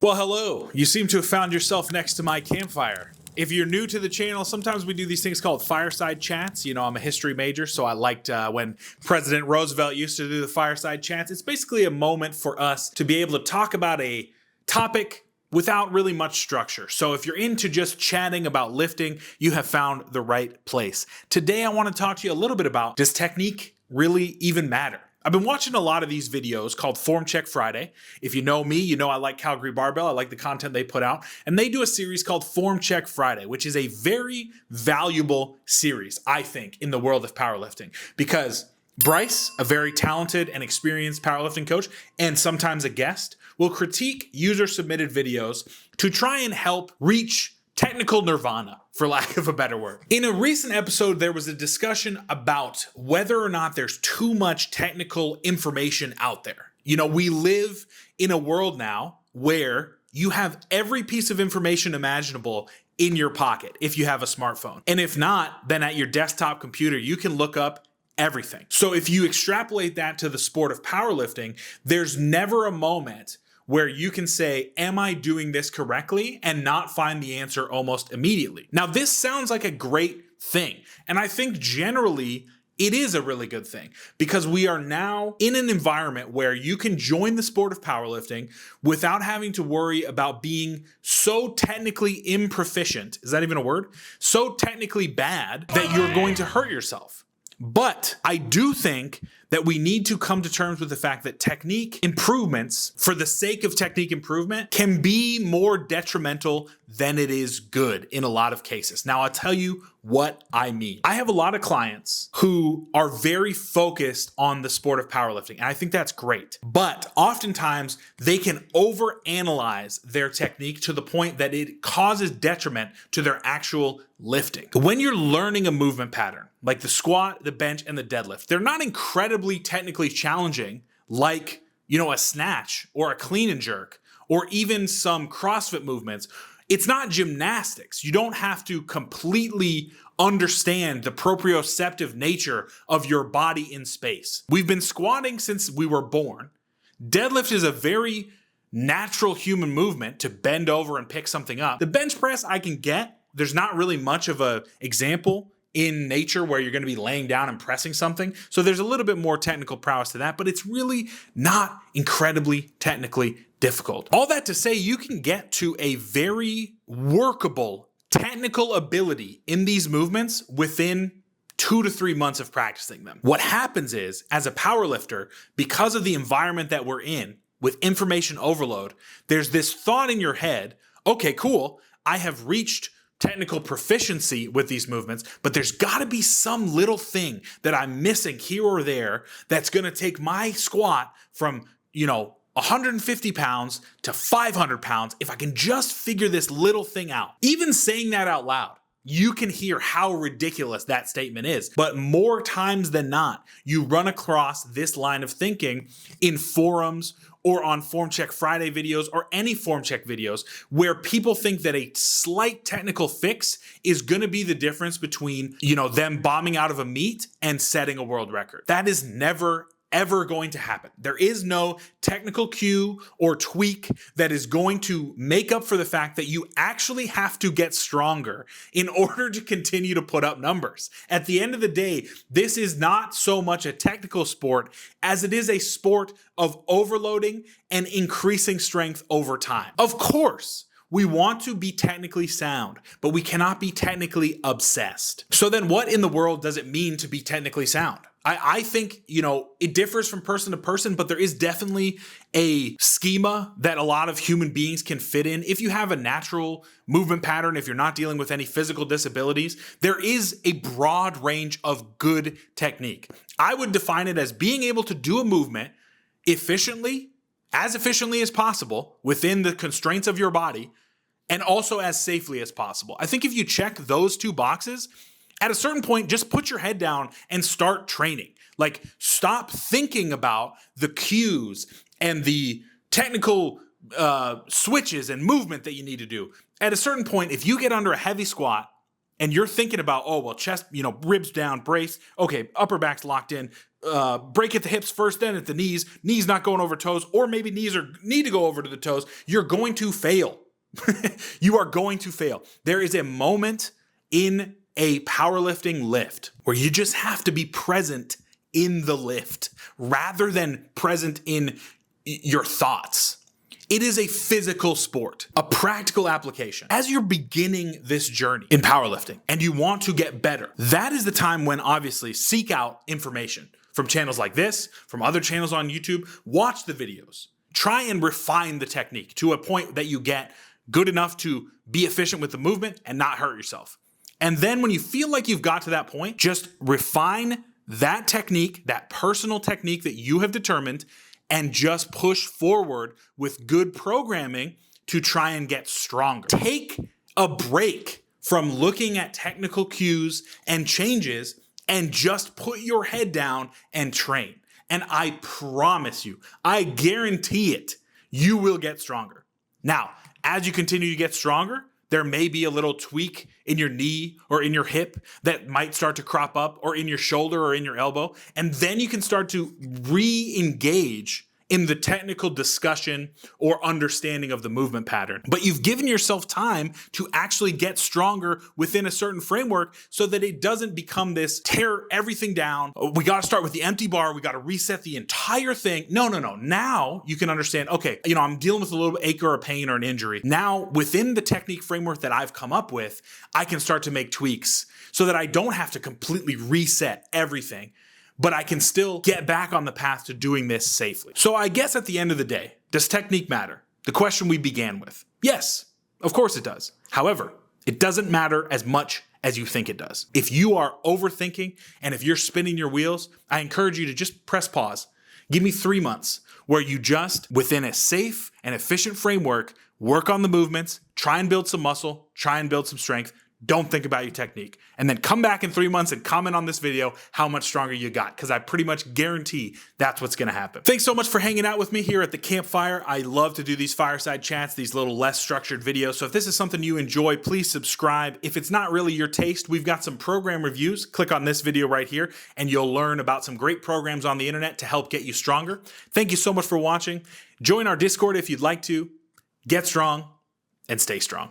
Well, hello. You seem to have found yourself next to my campfire. If you're new to the channel, sometimes we do these things called fireside chats. You know, I'm a history major, so I liked when President Roosevelt used to do the fireside chats. It's basically a moment for us to be able to talk about a topic without really much structure. So if you're into just chatting about lifting, you have found the right place. Today, I want to talk to you a little bit about, does technique really even matter? I've been watching a lot of these videos called Form Check Friday. If you know me, you know I like Calgary Barbell. I like the content they put out. And they do a series called Form Check Friday, which is a very valuable series, I think, in the world of powerlifting. Because Bryce, a very talented and experienced powerlifting coach, and sometimes a guest, will critique user-submitted videos to try and help reach technical nirvana, for lack of a better word. In a recent episode, there was a discussion about whether or not there's too much technical information out there. You know, we live in a world now where you have every piece of information imaginable in your pocket if you have a smartphone. And if not, then at your desktop computer, you can look up everything. So if you extrapolate that to the sport of powerlifting, there's never a moment where you can say, am I doing this correctly, and not find the answer almost immediately. Now, this sounds like a great thing, and I think generally it is a really good thing because we are now in an environment where you can join the sport of powerlifting without having to worry about being so technically improficient, is that even a word? So technically bad that you're going to hurt yourself. But I do think that we need to come to terms with the fact that technique improvements, for the sake of technique improvement, can be more detrimental than it is good in a lot of cases. Now, I'll tell you what I mean. I have a lot of clients who are very focused on the sport of powerlifting, and I think that's great. But oftentimes, they can overanalyze their technique to the point that it causes detriment to their actual lifting. When you're learning a movement pattern, like the squat, the bench, and the deadlift, they're not incredibly technically challenging like, you know, a snatch or a clean and jerk or even some CrossFit movements. It's not gymnastics. You don't have to completely understand the proprioceptive nature of your body in space. We've been squatting since we were born. Deadlift is a very natural human movement to bend over and pick something up. The bench press I can get. There's not really much of an example in nature where you're going to be laying down and pressing something. So there's a little bit more technical prowess to that, but it's really not incredibly technically difficult. All that to say, you can get to a very workable technical ability in these movements within 2 to 3 months of practicing them. What happens is, as a powerlifter, because of the environment that we're in, with information overload, there's this thought in your head, okay, cool, I have reached technical proficiency with these movements, but there's got to be some little thing that I'm missing here or there that's going to take my squat from, 150 pounds to 500 pounds if I can just figure this little thing out. Even saying that out loud, you can hear how ridiculous that statement is. But more times than not, you run across this line of thinking in forums or on Form Check Friday videos or any Form Check videos where people think that a slight technical fix is going to be the difference between, them bombing out of a meet and setting a world record. That is never ever going to happen. There is no technical cue or tweak that is going to make up for the fact that you actually have to get stronger in order to continue to put up numbers. At the end of the day, this is not so much a technical sport as it is a sport of overloading and increasing strength over time. Of course, we want to be technically sound, but we cannot be technically obsessed. So then what in the world does it mean to be technically sound? I think, it differs from person to person, but there is definitely a schema that a lot of human beings can fit in. If you have a natural movement pattern, if you're not dealing with any physical disabilities, there is a broad range of good technique. I would define it as being able to do a movement efficiently as possible within the constraints of your body, and also as safely as possible. I think if you check those two boxes, at a certain point, just put your head down and start training. Like, stop thinking about the cues and the technical switches and movement that you need to do. At a certain point, if you get under a heavy squat and you're thinking about, oh, well, chest, ribs down, brace. Okay, upper back's locked in. Break at the hips first, then at the knees. Knees not going over toes, or maybe knees need to go over to the toes. You're going to fail. You are going to fail. There is a moment in a powerlifting lift where you just have to be present in the lift rather than present in your thoughts. It is a physical sport, a practical application. As you're beginning this journey in powerlifting and you want to get better, that is the time when obviously seek out information from channels like this, from other channels on YouTube. Watch the videos. Try and refine the technique to a point that you get good enough to be efficient with the movement and not hurt yourself. And then when you feel like you've got to that point, just refine that technique, that personal technique that you have determined, and just push forward with good programming to try and get stronger. Take a break from looking at technical cues and changes and just put your head down and train. And I promise you, I guarantee it, you will get stronger. Now, as you continue to get stronger, there may be a little tweak in your knee or in your hip that might start to crop up, or in your shoulder or in your elbow. And then you can start to re-engage in the technical discussion or understanding of the movement pattern. But you've given yourself time to actually get stronger within a certain framework so that it doesn't become this tear everything down. We got to start with the empty bar. We got to reset the entire thing. No. Now you can understand, okay, I'm dealing with a little ache or a pain or an injury. Now within the technique framework that I've come up with, I can start to make tweaks so that I don't have to completely reset everything, but I can still get back on the path to doing this safely. So I guess at the end of the day, does technique matter? The question we began with. Yes, of course it does. However, it doesn't matter as much as you think it does. If you are overthinking and if you're spinning your wheels, I encourage you to just press pause. Give me 3 months where you just, within a safe and efficient framework, work on the movements, try and build some muscle, try and build some strength. Don't think about your technique. And then come back in 3 months and comment on this video how much stronger you got, because I pretty much guarantee that's what's gonna happen. Thanks so much for hanging out with me here at the campfire. I love to do these fireside chats, these little less structured videos. So if this is something you enjoy, please subscribe. If it's not really your taste, we've got some program reviews. Click on this video right here and you'll learn about some great programs on the internet to help get you stronger. Thank you so much for watching. Join our Discord if you'd like to. Get strong and stay strong.